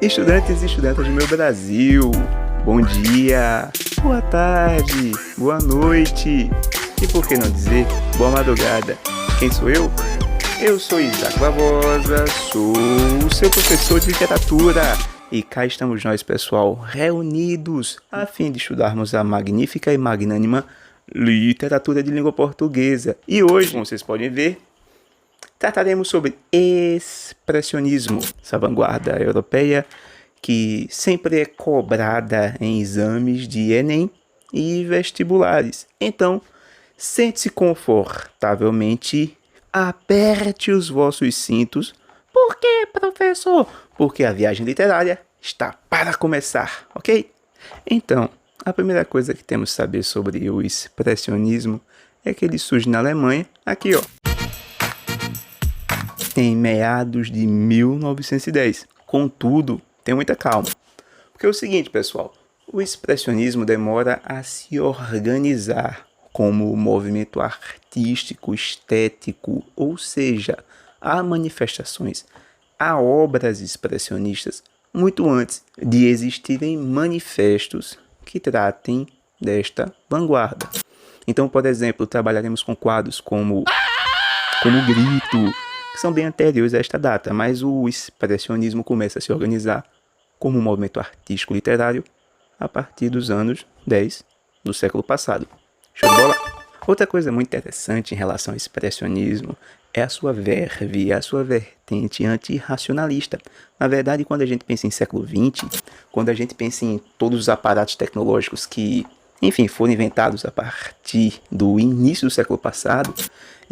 Estudantes e estudantas do meu Brasil, bom dia, boa tarde, boa noite e por que não dizer boa madrugada. Quem sou eu? Eu sou Isaac Barbosa, sou o seu professor de literatura e cá estamos nós, pessoal, reunidos a fim de estudarmos a magnífica e magnânima literatura de língua portuguesa. E hoje, como vocês podem ver, trataremos sobre expressionismo, essa vanguarda europeia que sempre é cobrada em exames de Enem e vestibulares. Então, sente-se confortavelmente, aperte os vossos cintos. Por quê, professor? Porque a viagem literária está para começar, ok? Então, a primeira coisa que temos que saber sobre o expressionismo é que ele surge na Alemanha, aqui ó, em meados de 1910. Contudo, tenha muita calma. Porque é o seguinte, pessoal, o expressionismo demora a se organizar como movimento artístico, estético, ou seja, há manifestações, há obras expressionistas muito antes de existirem manifestos que tratem desta vanguarda. Então, por exemplo, trabalharemos com quadros como Grito, que são bem anteriores a esta data, mas o expressionismo começa a se organizar como um movimento artístico literário a partir dos anos 10 do século passado. Show de bola? Outra coisa muito interessante em relação ao expressionismo é a sua verve, a sua vertente antirracionalista. Na verdade, quando a gente pensa em século XX, quando a gente pensa em todos os aparatos tecnológicos que, enfim, foram inventados a partir do início do século passado,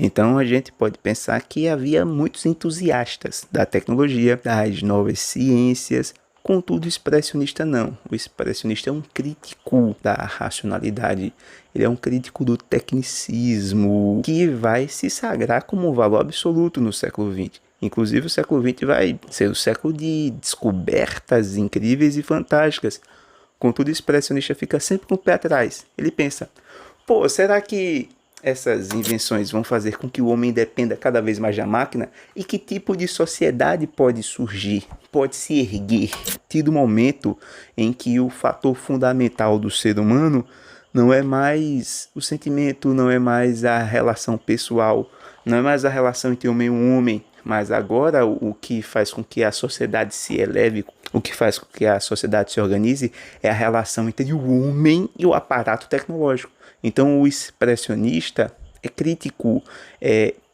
então a gente pode pensar que havia muitos entusiastas da tecnologia, das novas ciências. Contudo, o expressionista não. O expressionista é um crítico da racionalidade. Ele é um crítico do tecnicismo, que vai se sagrar como um valor absoluto no século XX. Inclusive, o século XX vai ser o século de descobertas incríveis e fantásticas. Contudo, o expressionista fica sempre com o pé atrás. Ele pensa, pô, será que essas invenções vão fazer com que o homem dependa cada vez mais da máquina? E que tipo de sociedade pode surgir, pode se erguer? Tido o momento em que o fator fundamental do ser humano não é mais o sentimento, não é mais a relação pessoal, não é mais a relação entre homem e homem, mas agora o que faz com que a sociedade se eleve, o que faz com que a sociedade se organize é a relação entre o homem e o aparato tecnológico. Então o expressionista é crítico,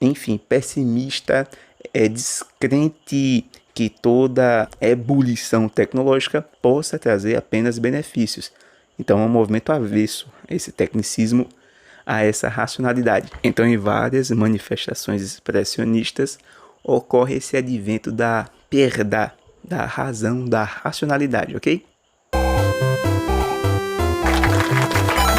enfim, pessimista, é descrente que toda ebulição tecnológica possa trazer apenas benefícios. Então é um movimento avesso a esse tecnicismo, a essa racionalidade. Então em várias manifestações expressionistas ocorre esse advento da perda da razão, da racionalidade, ok?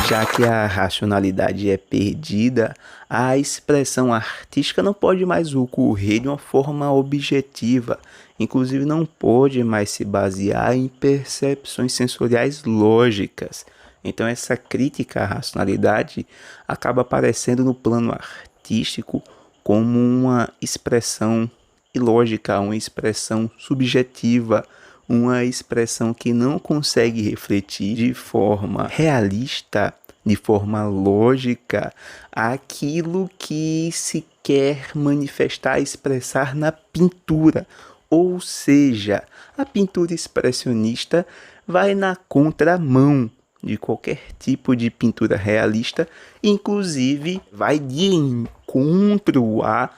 Já que a racionalidade é perdida, a expressão artística não pode mais ocorrer de uma forma objetiva, inclusive não pode mais se basear em percepções sensoriais lógicas. Então essa crítica à racionalidade acaba aparecendo no plano artístico como uma expressão ilógica, uma expressão subjetiva, uma expressão que não consegue refletir de forma realista, de forma lógica, aquilo que se quer manifestar, expressar na pintura. Ou seja, a pintura expressionista vai na contramão de qualquer tipo de pintura realista, inclusive vai de encontro a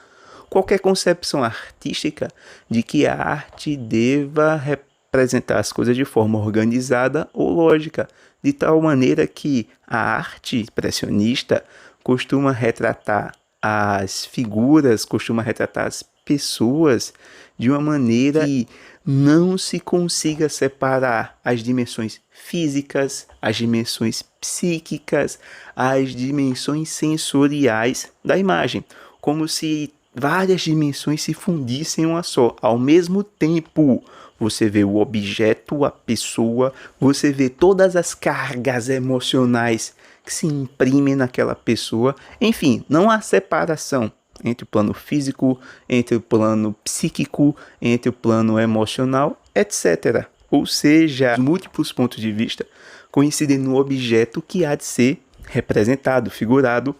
qualquer concepção artística de que a arte deva representar as coisas de forma organizada ou lógica, de tal maneira que a arte expressionista costuma retratar as figuras, costuma retratar as pessoas de uma maneira que não se consiga separar as dimensões físicas, as dimensões psíquicas, as dimensões sensoriais da imagem, como se várias dimensões se fundissem em uma só. Ao mesmo tempo, você vê o objeto, a pessoa, você vê todas as cargas emocionais que se imprimem naquela pessoa. Enfim, não há separação entre o plano físico, entre o plano psíquico, entre o plano emocional, etc. Ou seja, os múltiplos pontos de vista coincidem no objeto que há de ser representado, figurado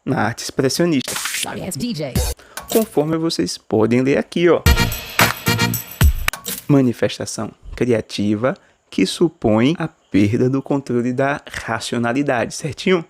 na arte expressionista. Conforme vocês podem ler aqui, ó. Manifestação criativa que supõe a perda do controle da racionalidade, certinho?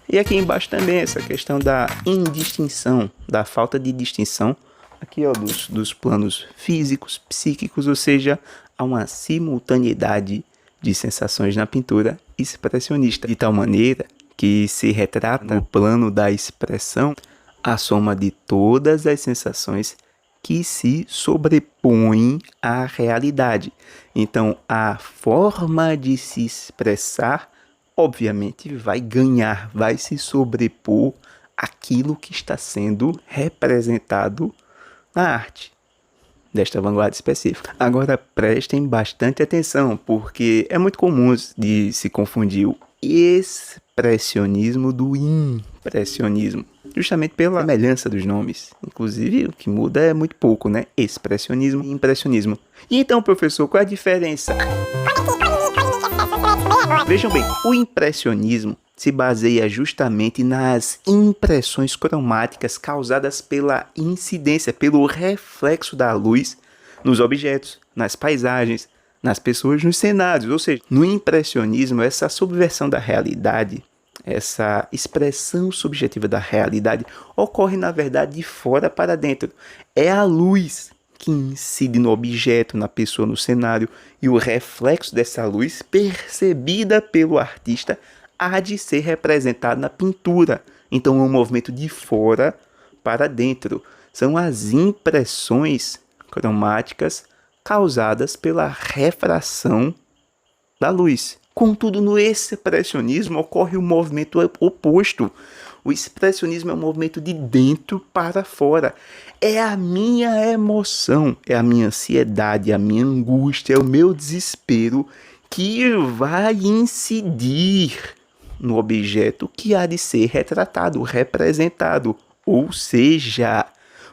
E aqui embaixo também essa questão da indistinção, da falta de distinção aqui, ó, dos planos físicos, psíquicos, ou seja, há uma simultaneidade de sensações na pintura expressionista, de tal maneira que se retrata no plano da expressão a soma de todas as sensações que se sobrepõem à realidade. Então, a forma de se expressar, obviamente, vai ganhar, vai se sobrepor àquilo que está sendo representado na arte desta vanguarda específica. Agora, prestem bastante atenção, porque é muito comum de se confundir o expressionismo do impressionismo, justamente pela semelhança dos nomes. Inclusive, o que muda é muito pouco, né? Expressionismo e impressionismo. E então, professor, qual é a diferença? Vejam bem, o impressionismo se baseia justamente nas impressões cromáticas causadas pela incidência, pelo reflexo da luz nos objetos, nas paisagens, nas pessoas, nos cenários. Ou seja, no impressionismo, essa subversão da realidade, essa expressão subjetiva da realidade ocorre, na verdade, de fora para dentro. É a luz que incide no objeto, na pessoa, no cenário, e o reflexo dessa luz, percebida pelo artista, há de ser representado na pintura. Então é um movimento de fora para dentro. São as impressões cromáticas causadas pela refração da luz. Contudo, no expressionismo ocorre o movimento oposto. O expressionismo é um movimento de dentro para fora. É a minha emoção, é a minha ansiedade, a minha angústia, é o meu desespero que vai incidir no objeto que há de ser retratado, representado. Ou seja,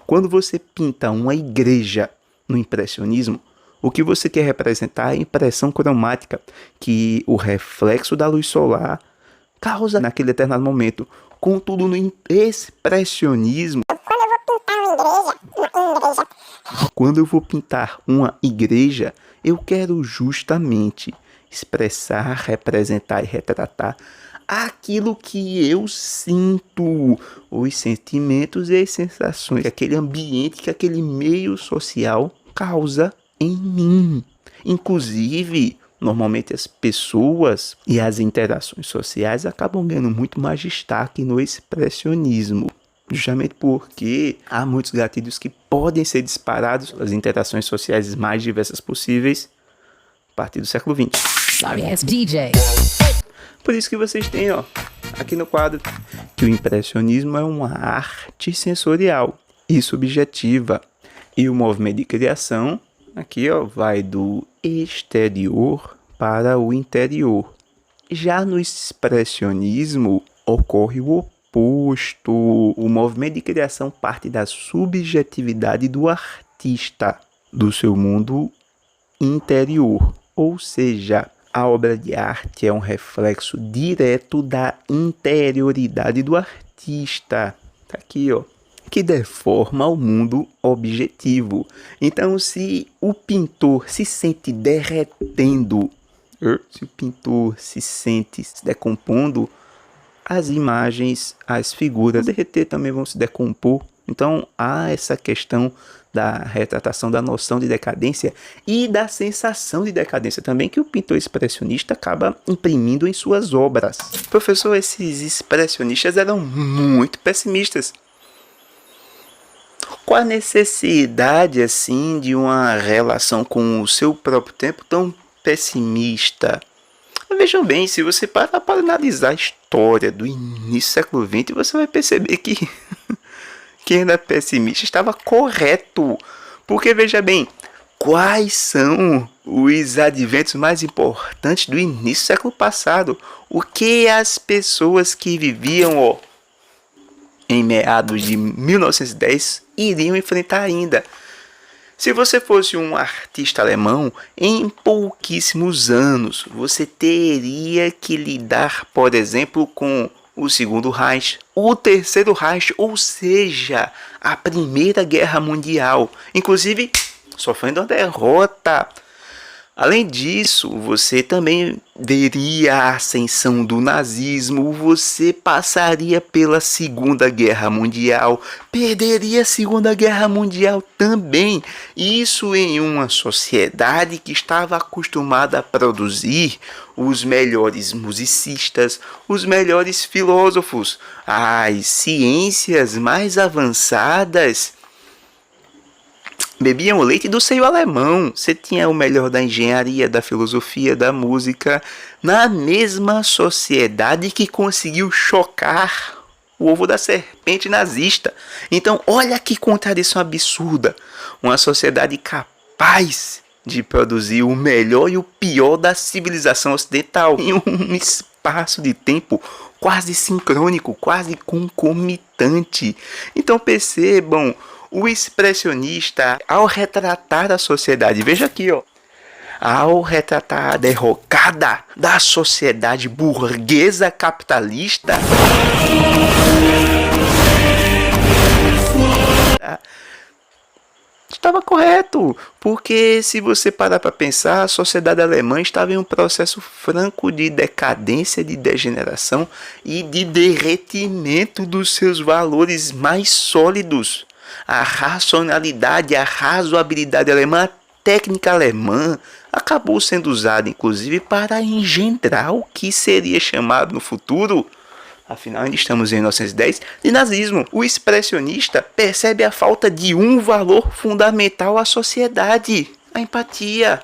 quando você pinta uma igreja no impressionismo, o que você quer representar é a impressão cromática que o reflexo da luz solar causa naquele determinado momento. Contudo, no expressionismo, quando eu vou pintar uma igreja, eu quero justamente expressar, representar e retratar aquilo que eu sinto, os sentimentos e as sensações, aquele ambiente que aquele meio social causa em mim. Inclusive, normalmente as pessoas e as interações sociais acabam ganhando muito mais destaque no expressionismo, justamente porque há muitos gatilhos que podem ser disparados nas interações sociais mais diversas possíveis a partir do século XX. Por isso que vocês têm, ó, aqui no quadro, que o impressionismo é uma arte sensorial e subjetiva. E o movimento de criação, aqui, ó, vai do exterior para o interior. Já no expressionismo ocorre o oposto. O movimento de criação parte da subjetividade do artista, do seu mundo interior. Ou seja, a obra de arte é um reflexo direto da interioridade do artista. Tá aqui, ó, que deforma o mundo objetivo. Então, se o pintor se sente derretendo, se o pintor se sente se decompondo, as imagens, as figuras derreter também vão se decompor. Então, há essa questão da retratação da noção de decadência e da sensação de decadência também que o pintor expressionista acaba imprimindo em suas obras. Professor, esses expressionistas eram muito pessimistas. Qual a necessidade, assim, de uma relação com o seu próprio tempo tão pessimista? Vejam bem, se você parar para analisar a história do início do século XX, você vai perceber que quem era pessimista estava correto. Porque, veja bem, quais são os adventos mais importantes do início do século passado? O que as pessoas que viviam em meados de 1910 iriam enfrentar ainda? Se você fosse um artista alemão, em pouquíssimos anos você teria que lidar, por exemplo, com o Segundo Reich, o Terceiro Reich, ou seja, a Primeira Guerra Mundial, inclusive sofrendo uma derrota. Além disso, você também veria a ascensão do nazismo, você passaria pela Segunda Guerra Mundial, perderia a Segunda Guerra Mundial também. Isso em uma sociedade que estava acostumada a produzir os melhores musicistas, os melhores filósofos, as ciências mais avançadas bebiam o leite do seio alemão. Você tinha o melhor da engenharia, da filosofia, da música, na mesma sociedade que conseguiu chocar o ovo da serpente nazista. Então, olha que contradição absurda. Uma sociedade capaz de produzir o melhor e o pior da civilização ocidental em um espaço de tempo quase sincrônico, quase concomitante. Então, percebam, o expressionista, ao retratar a sociedade, veja aqui, ó, ao retratar a derrocada da sociedade burguesa capitalista, estava correto, porque se você parar para pensar, a sociedade alemã estava em um processo franco de decadência, de degeneração e de derretimento dos seus valores mais sólidos. A racionalidade, a razoabilidade alemã, a técnica alemã acabou sendo usada inclusive para engendrar o que seria chamado no futuro, afinal ainda estamos em 1910, de nazismo. O expressionista percebe a falta de um valor fundamental à sociedade: a empatia.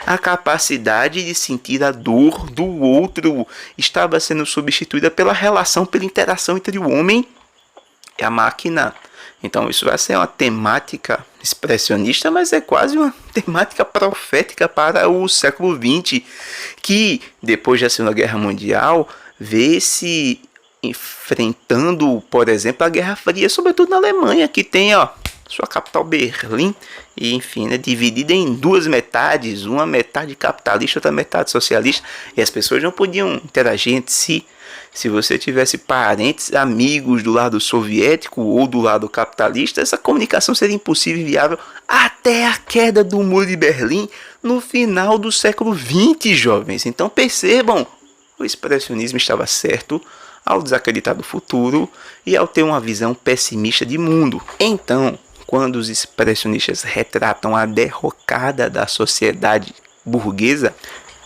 A capacidade de sentir a dor do outro estava sendo substituída pela relação, pela interação entre o homem e a máquina. Então isso vai ser uma temática expressionista, mas é quase uma temática profética para o século XX, que depois da Segunda Guerra Mundial vê-se enfrentando, por exemplo, a Guerra Fria, sobretudo na Alemanha, que tem sua capital Berlim, e enfim, dividida em duas metades, uma metade capitalista, outra metade socialista, e as pessoas não podiam interagir entre si. Se você tivesse parentes, amigos do lado soviético ou do lado capitalista, essa comunicação seria impossível e viável até a queda do Muro de Berlim no final do século XX, jovens. Então percebam, o expressionismo estava certo ao desacreditar do futuro e ao ter uma visão pessimista de mundo. Então, quando os expressionistas retratam a derrocada da sociedade burguesa,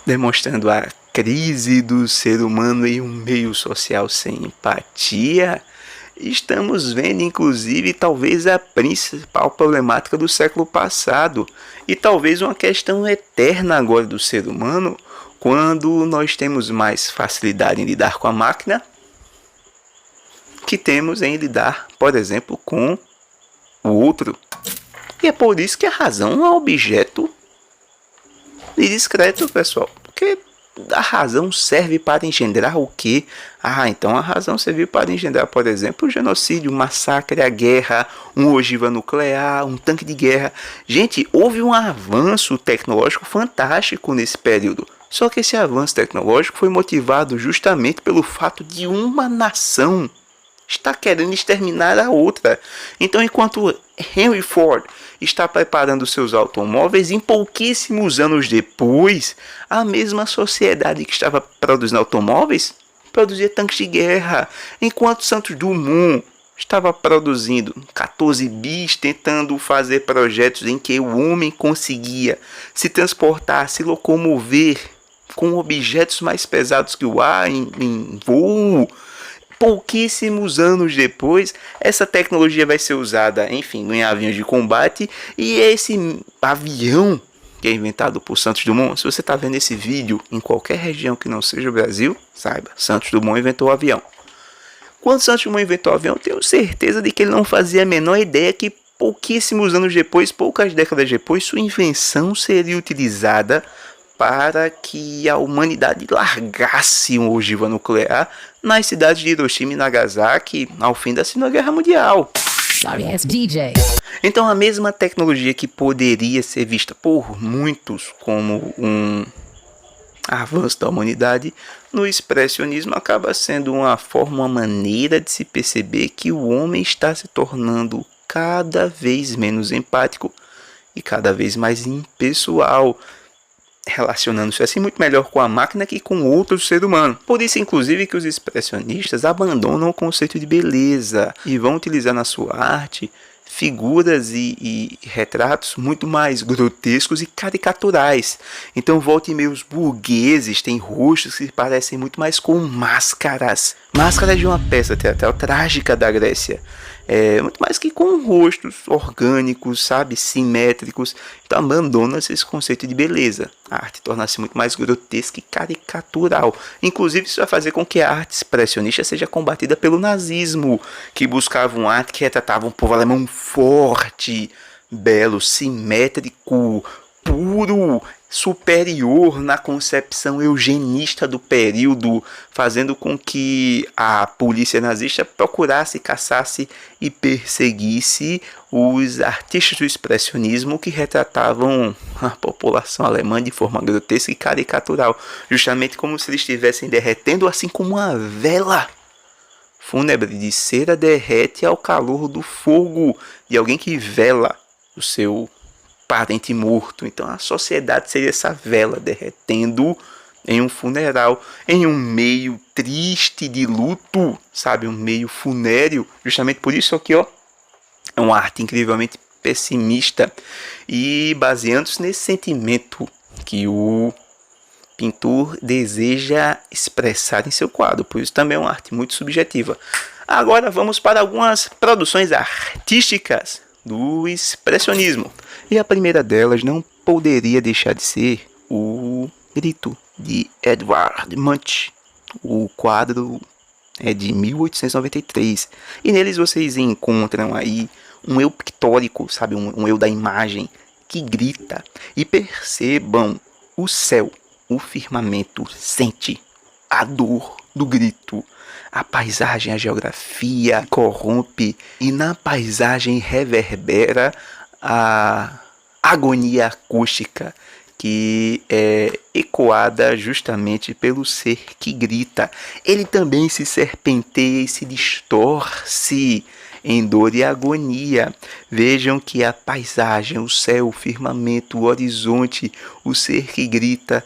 demonstrando a crise do ser humano em um meio social sem empatia, estamos vendo inclusive talvez a principal problemática do século passado e talvez uma questão eterna agora do ser humano, quando nós temos mais facilidade em lidar com a máquina que temos em lidar, por exemplo, com o outro. E é por isso que a razão é objeto de descrédito, pessoal, porque a razão serve para engendrar o quê? Então a razão serviu para engendrar, por exemplo, o genocídio, o massacre, a guerra, uma ogiva nuclear, um tanque de guerra. Gente, houve um avanço tecnológico fantástico nesse período. Só que esse avanço tecnológico foi motivado justamente pelo fato de uma nação está querendo exterminar a outra. Então, enquanto Henry Ford está preparando seus automóveis, em pouquíssimos anos depois, a mesma sociedade que estava produzindo automóveis produzia tanques de guerra. Enquanto Santos Dumont estava produzindo 14 bis, tentando fazer projetos em que o homem conseguia se transportar, se locomover com objetos mais pesados que o ar em voo. Pouquíssimos anos depois, essa tecnologia vai ser usada, enfim, em aviões de combate. E esse avião que é inventado por Santos Dumont, se você está vendo esse vídeo em qualquer região que não seja o Brasil, saiba, Santos Dumont inventou o avião. Quando Santos Dumont inventou o avião, tenho certeza de que ele não fazia a menor ideia que pouquíssimos anos depois, poucas décadas depois, sua invenção seria utilizada para que a humanidade largasse uma ogiva nuclear nas cidades de Hiroshima e Nagasaki ao fim da Segunda Guerra Mundial. Sorry ass DJ. Então a mesma tecnologia que poderia ser vista por muitos como um avanço da humanidade, no expressionismo acaba sendo uma maneira de se perceber que o homem está se tornando cada vez menos empático e cada vez mais impessoal, relacionando-se assim muito melhor com a máquina que com outro ser humano. Por isso, inclusive, que os expressionistas abandonam o conceito de beleza e vão utilizar na sua arte figuras e retratos muito mais grotescos e caricaturais. Então, volta e meia, os burgueses têm rostos que parecem muito mais com máscaras. Máscaras de uma peça teatral trágica da Grécia. Muito mais que com rostos orgânicos, sabe, simétricos. Então abandona-se esse conceito de beleza. A arte torna-se muito mais grotesca e caricatural. Inclusive isso vai fazer com que a arte expressionista seja combatida pelo nazismo, que buscava uma arte que retratava um povo alemão forte, belo, simétrico, puro, superior na concepção eugenista do período, fazendo com que a polícia nazista procurasse, caçasse e perseguisse os artistas do expressionismo que retratavam a população alemã de forma grotesca e caricatural, justamente como se eles estivessem derretendo, assim como uma vela fúnebre de cera derrete ao calor do fogo de alguém que vela o seu parente morto. Então a sociedade seria essa vela derretendo em um funeral, em um meio triste de luto, sabe, um meio funéreo. Justamente por isso aqui, ó, é uma arte incrivelmente pessimista e baseando-se nesse sentimento que o pintor deseja expressar em seu quadro. Por isso também é uma arte muito subjetiva. Agora vamos para algumas produções artísticas do expressionismo. E a primeira delas não poderia deixar de ser o Grito, de Edvard Munch. O quadro é de 1893. E neles vocês encontram aí um eu pictórico, sabe, um eu da imagem que grita. E percebam o céu, o firmamento sente a dor do grito. A paisagem, a geografia corrompe e na paisagem reverbera a agonia acústica que é ecoada justamente pelo ser que grita. Ele também se serpenteia e se distorce em dor e agonia. Vejam que a paisagem, o céu, o firmamento, o horizonte, o ser que grita,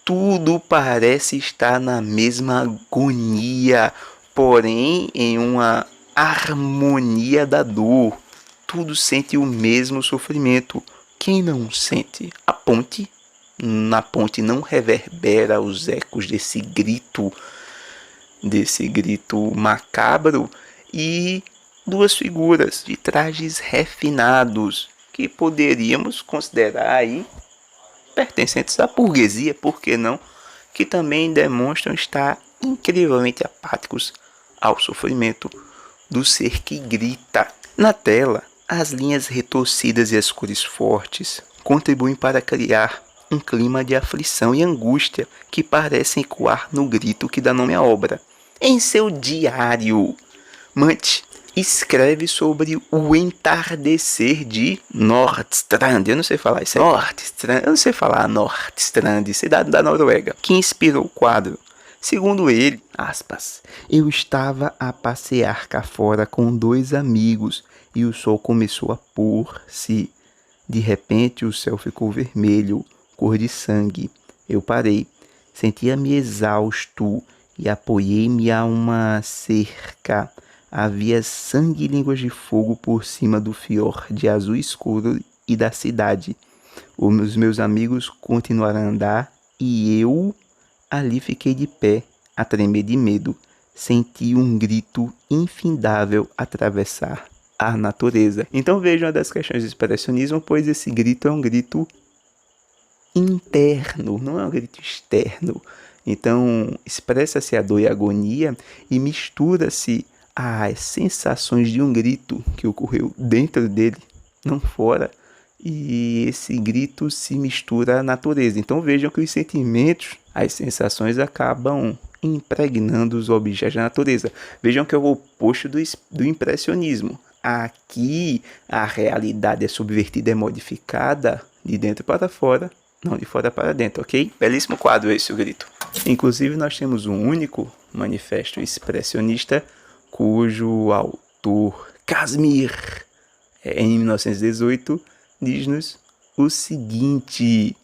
tudo parece estar na mesma agonia, porém em uma harmonia da dor. Tudo sente o mesmo sofrimento. Quem não sente? A ponte? Na ponte não reverbera os ecos desse grito macabro, e duas figuras de trajes refinados que poderíamos considerar aí pertencentes à burguesia, por que não? Que também demonstram estar incrivelmente apáticos ao sofrimento do ser que grita. Na tela, as linhas retorcidas e as cores fortes contribuem para criar um clima de aflição e angústia que parecem ecoar no grito que dá nome à obra. Em seu diário, Munch escreve sobre o entardecer de Nordstrand. Eu não sei falar isso. Nordstrand. Eu não sei falar Nordstrand, cidade da Noruega, que inspirou o quadro. Segundo ele, aspas, eu estava a passear cá fora com dois amigos e o sol começou a pôr-se. De repente o céu ficou vermelho, cor de sangue. Eu parei, sentia-me exausto e apoiei-me a uma cerca. Havia sangue e línguas de fogo por cima do fiord azul escuro e da cidade. Os meus amigos continuaram a andar e eu ali fiquei de pé, a tremer de medo. Senti um grito infindável atravessar a natureza. Então vejam uma das questões do expressionismo, pois esse grito é um grito interno, não é um grito externo. Então expressa-se a dor e a agonia e mistura-se as sensações de um grito que ocorreu dentro dele, não fora, e esse grito se mistura à natureza. Então vejam que os sentimentos, as sensações acabam impregnando os objetos da natureza. Vejam que é o oposto do impressionismo. Aqui a realidade é subvertida, é modificada de dentro para fora, não de fora para dentro, ok? Belíssimo quadro esse, o Grito. Inclusive nós temos um único manifesto expressionista cujo autor, Casimir, em 1918, diz-nos o seguinte: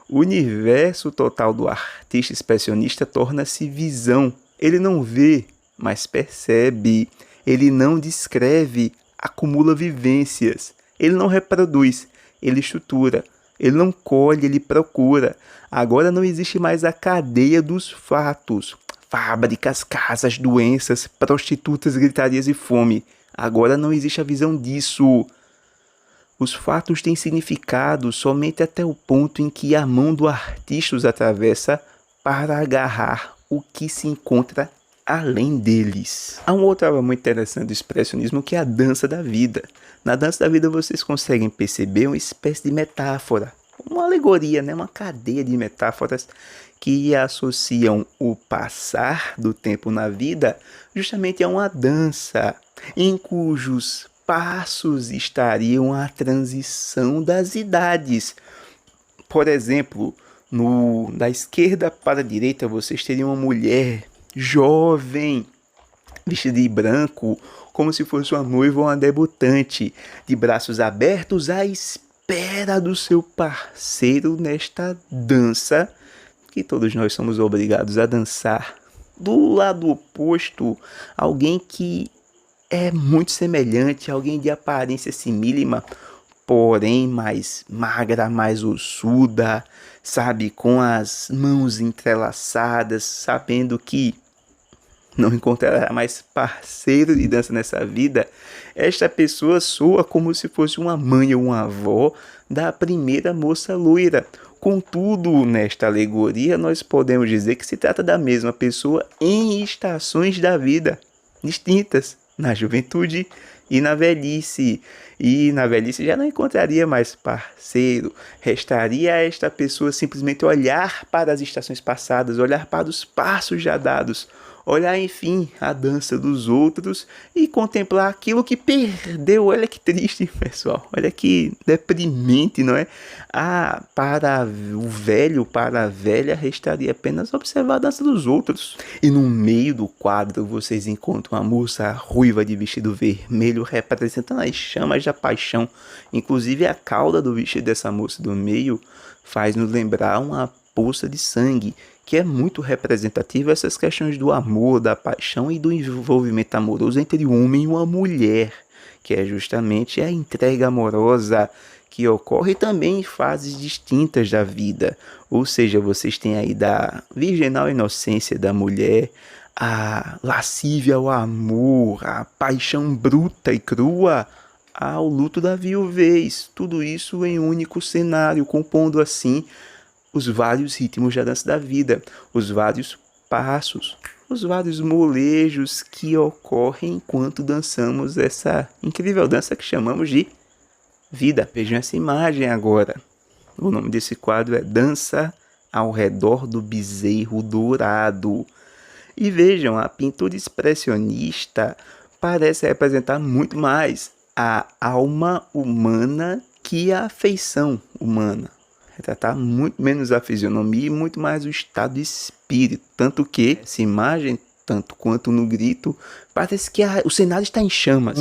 o universo total do artista expressionista torna-se visão. Ele não vê, mas percebe. Ele não descreve, acumula vivências. Ele não reproduz, ele estrutura. Ele não colhe, ele procura. Agora não existe mais a cadeia dos fatos. Fábricas, casas, doenças, prostitutas, gritarias e fome. Agora não existe a visão disso. Os fatos têm significado somente até o ponto em que a mão do artista os atravessa para agarrar o que se encontra além deles. Há uma outra obra muito interessante do expressionismo que é a dança da vida. Na dança da vida vocês conseguem perceber uma espécie de metáfora, uma alegoria, né? Uma cadeia de metáforas que associam o passar do tempo na vida justamente a uma dança, em cujos passos estariam a transição das idades. Por exemplo, da esquerda para a direita vocês teriam uma mulher jovem, vestida de branco, como se fosse uma noiva ou uma debutante, de braços abertos à espera do seu parceiro nesta dança que todos nós somos obrigados a dançar. Do lado oposto, alguém que é muito semelhante, alguém de aparência simílima, porém mais magra, mais ossuda, sabe, com as mãos entrelaçadas, sabendo que não encontrará mais parceiro de dança nessa vida. Esta pessoa soa como se fosse uma mãe ou uma avó da primeira moça loira. Contudo, nesta alegoria, nós podemos dizer que se trata da mesma pessoa em estações da vida distintas, na juventude e na velhice. E na velhice já não encontraria mais parceiro. Restaria a esta pessoa simplesmente olhar para as estações passadas, olhar para os passos já dados, olhar, enfim, a dança dos outros e contemplar aquilo que perdeu. Olha que triste, pessoal. Olha que deprimente, não é? Para o velho, para a velha, restaria apenas observar a dança dos outros. E no meio do quadro, vocês encontram a moça ruiva de vestido vermelho, representando as chamas da paixão. Inclusive, a cauda do vestido dessa moça do meio faz nos lembrar uma poça de sangue, que é muito representativa essas questões do amor, da paixão e do envolvimento amoroso entre um homem e uma mulher, que é justamente a entrega amorosa que ocorre também em fases distintas da vida. Ou seja, vocês têm aí da virginal inocência da mulher, a lascívia ao amor, a paixão bruta e crua, ao luto da viuvez. Tudo isso em um único cenário, compondo assim os vários ritmos da dança da vida, os vários passos, os vários molejos que ocorrem enquanto dançamos essa incrível dança que chamamos de vida. Vejam essa imagem agora. O nome desse quadro é Dança ao Redor do Bezerro Dourado. E vejam, a pintura expressionista parece representar muito mais a alma humana que a afeição humana. Retratar muito menos a fisionomia e muito mais o estado de espírito. Tanto que essa imagem, tanto quanto no grito, parece que o cenário está em chamas.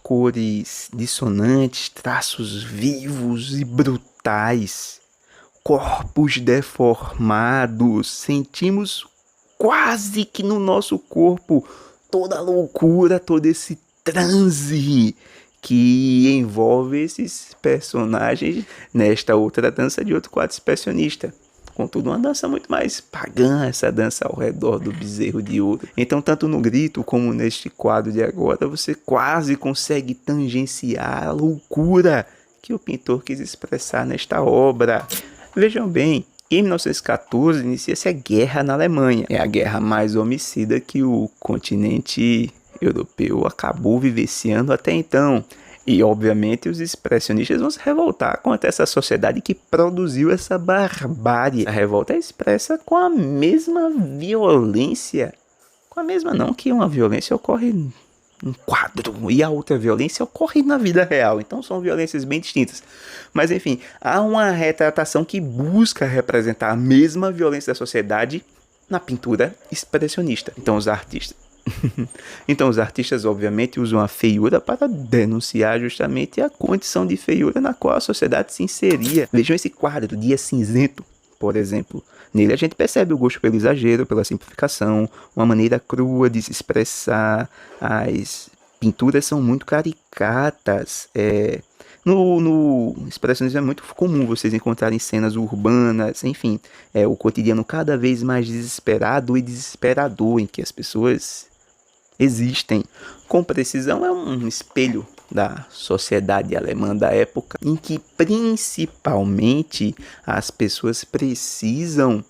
Cores dissonantes, traços vivos e brutais, corpos deformados. Sentimos quase que no nosso corpo toda a loucura, todo esse transe que envolve esses personagens nesta outra dança de outro quadro expressionista. Contudo, uma dança muito mais pagã, essa dança ao redor do bezerro de ouro. Então, tanto no grito como neste quadro de agora, você quase consegue tangenciar a loucura que o pintor quis expressar nesta obra. Vejam bem, em 1914 inicia-se a guerra na Alemanha. É a guerra mais homicida que o continente europeu acabou vivenciando até então. E, obviamente, os expressionistas vão se revoltar contra essa sociedade que produziu essa barbárie. A revolta é expressa com a mesma violência. Com a mesma não, que uma violência ocorre um quadro, e a outra violência ocorre na vida real. Então são violências bem distintas. Mas enfim, há uma retratação que busca representar a mesma violência da sociedade na pintura expressionista. Então os artistas obviamente usam a feiura para denunciar justamente a condição de feiura na qual a sociedade se inseria. Vejam esse quadro, Dia Cinzento, por exemplo. Nele a gente percebe o gosto pelo exagero, pela simplificação, uma maneira crua de se expressar. As pinturas são muito caricatas. No expressionismo é muito comum vocês encontrarem cenas urbanas, enfim, o cotidiano cada vez mais desesperado e desesperador, em que as pessoas existem. Com precisão, é um espelho da sociedade alemã da época, em que principalmente as pessoas precisam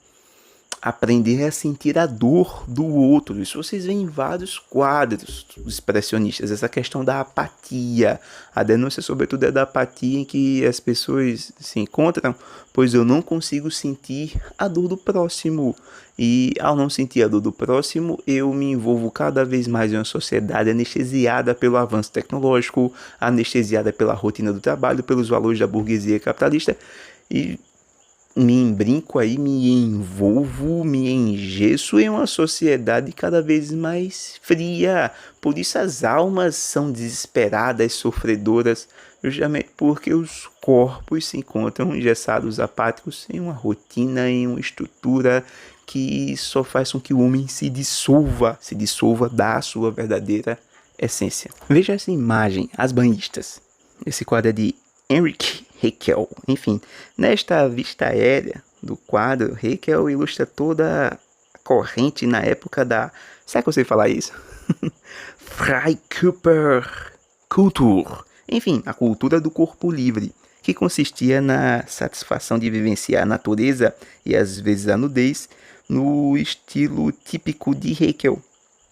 aprender a sentir a dor do outro. Isso vocês veem em vários quadros expressionistas, essa questão da apatia. A denúncia sobretudo é da apatia em que as pessoas se encontram, pois eu não consigo sentir a dor do próximo. E ao não sentir a dor do próximo, eu me envolvo cada vez mais em uma sociedade anestesiada pelo avanço tecnológico, anestesiada pela rotina do trabalho, pelos valores da burguesia capitalista, e me embrinco aí, me envolvo, me engesso em uma sociedade cada vez mais fria. Por isso as almas são desesperadas, sofredoras, justamente porque os corpos se encontram engessados, apáticos, em uma rotina, em uma estrutura que só faz com que o homem se dissolva da sua verdadeira essência. Veja essa imagem, as banhistas. Esse quadro é de Heinrich Haeckel. Enfim, nesta vista aérea do quadro, Haeckel ilustra toda a corrente na época da... Será que eu sei falar isso? Freikörperkultur. Enfim, a cultura do corpo livre, que consistia na satisfação de vivenciar a natureza e às vezes a nudez no estilo típico de Haeckel.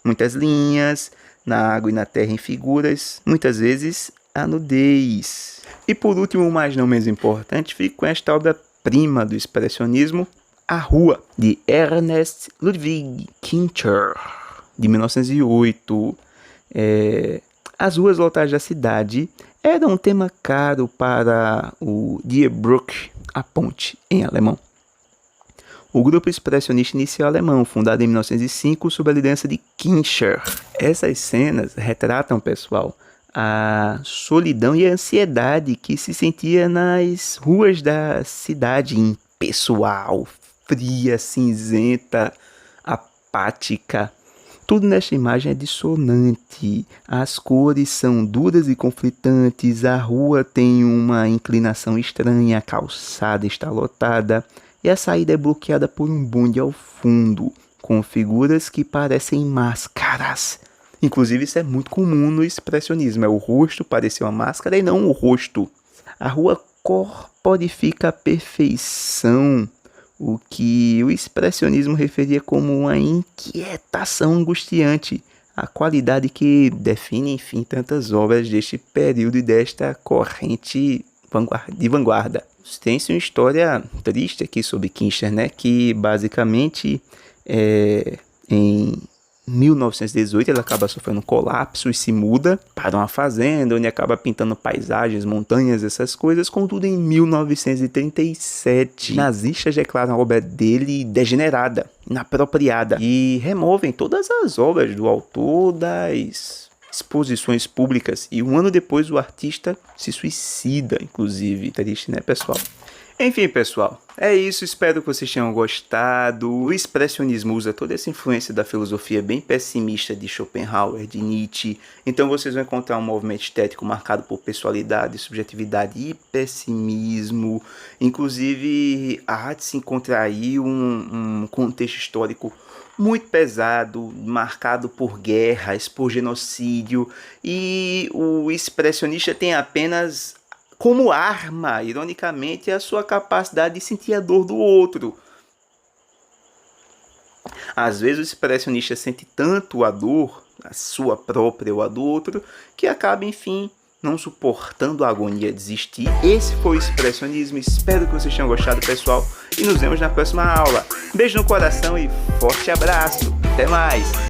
Muitas linhas, na água e na terra em figuras, muitas vezes a nudez. E por último, mas não menos importante, fico com esta obra-prima do expressionismo, A Rua, de Ernest Ludwig Kircher, de 1908. As ruas lotadas da cidade eram um tema caro para o Die Brücke, a ponte, em alemão. O grupo expressionista inicial alemão, fundado em 1905 sob a liderança de Kircher. Essas cenas retratam, pessoal, a solidão e a ansiedade que se sentia nas ruas da cidade, impessoal, fria, cinzenta, apática. Tudo nesta imagem é dissonante. As cores são duras e conflitantes, a rua tem uma inclinação estranha, a calçada está lotada e a saída é bloqueada por um bonde ao fundo, com figuras que parecem máscaras. Inclusive isso é muito comum no expressionismo, o rosto parecer uma máscara e não o rosto. A rua corporifica a perfeição, o que o expressionismo referia como uma inquietação angustiante, a qualidade que define, enfim, tantas obras deste período e desta corrente de vanguarda. Tem-se uma história triste aqui sobre Kircher, né, que basicamente em 1918 ele acaba sofrendo um colapso e se muda para uma fazenda onde acaba pintando paisagens, montanhas, essas coisas. Contudo, em 1937, nazistas declaram a obra dele degenerada, inapropriada e removem todas as obras do autor das exposições públicas. E um ano depois o artista se suicida, inclusive. Triste, né, pessoal? Enfim, pessoal, é isso, espero que vocês tenham gostado. O expressionismo usa toda essa influência da filosofia bem pessimista de Schopenhauer, de Nietzsche. Então vocês vão encontrar um movimento estético marcado por pessoalidade, subjetividade e pessimismo. Inclusive, a arte se encontra aí um contexto histórico muito pesado, marcado por guerras, por genocídio. E o expressionista tem apenas como arma, ironicamente, a sua capacidade de sentir a dor do outro. Às vezes o expressionista sente tanto a dor, a sua própria ou a do outro, que acaba, enfim, não suportando a agonia, desistir. Esse foi o expressionismo, espero que vocês tenham gostado, pessoal, e nos vemos na próxima aula. Beijo no coração e forte abraço, até mais!